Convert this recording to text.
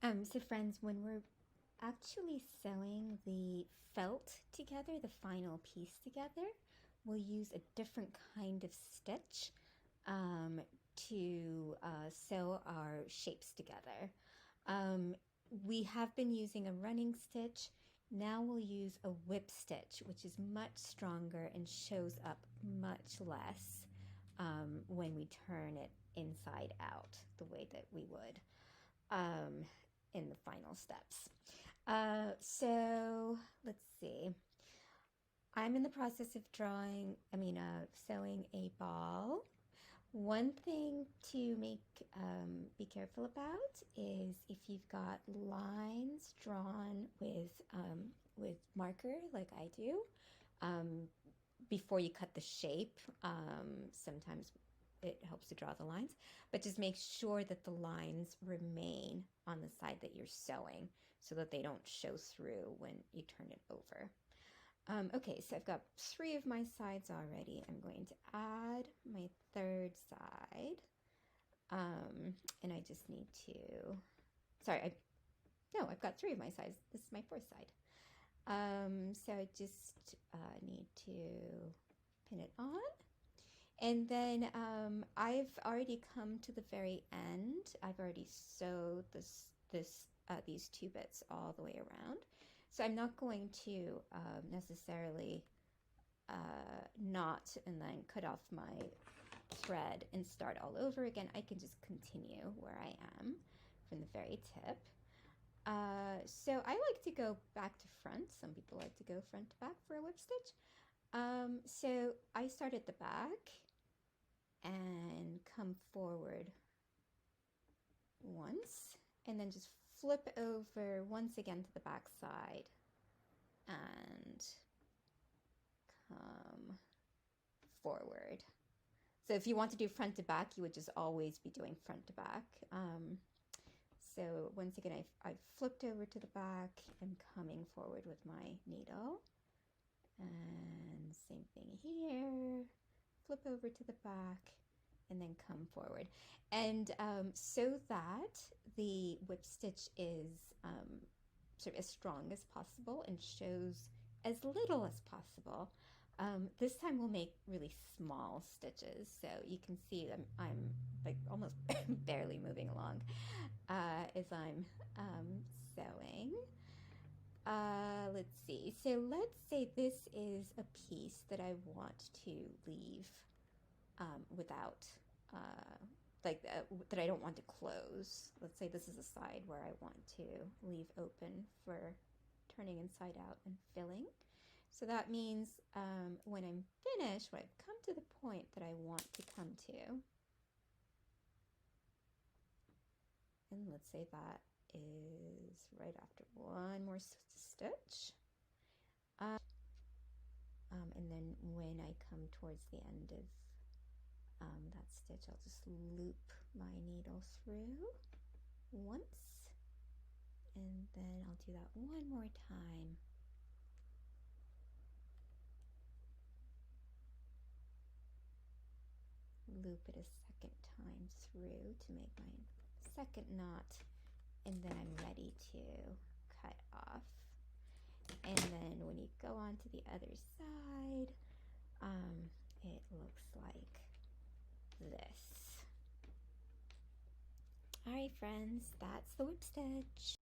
So friends, when we're actually sewing the felt together, the final piece together, we'll use a different kind of stitch to sew our shapes together. We have been using a running stitch. Now we'll use a whip stitch, which is much stronger and shows up much less when we turn it inside out the way that we would in the final steps. So let's see. I'm in the process of sewing a ball. One thing to be careful about is if you've got lines drawn with marker like I do, before you cut the shape, sometimes it helps to draw the lines, but just make sure that the lines remain on the side that you're sewing so that they don't show through when you turn it over. Okay, so I've got 3 of my sides already. I'm going to add my 3rd side, and I just need to, I've got 3 of my sides. This is my 4th side. So I just need to pin it on. And then I've already come to the very end. I've already sewed these 2 bits all the way around. So I'm not going to necessarily knot and then cut off my thread and start all over again. I can just continue where I am from the very tip. So I like to go back to front. Some people like to go front to back for a whip stitch. So I start at the back and come forward once, and then just flip over once again to the back side and come forward. So if you want to do front to back, you would just always be doing front to back. So once again, I've flipped over to the back and coming forward with my needle. And same thing here, flip over to the back and then come forward. And so that the whip stitch is sort of as strong as possible and shows as little as possible. This time we'll make really small stitches, so you can see I'm like almost barely moving along as I'm sewing. Let's see. So let's say this is a piece that I want to leave without, that I don't want to close. Let's say this is a side where I want to leave open for turning inside out and filling. So that means when I'm finished, when I've come to the point that I want to come to, and let's say that is right after one more stitch. And then when I come towards the end of that stitch, I'll just loop my needle through once, and then I'll do that one more time. Loop it a second time through to make my second knot, and then I'm ready to cut off. And then when you go on to the other side, it looks like this. All right, friends, that's the whip stitch.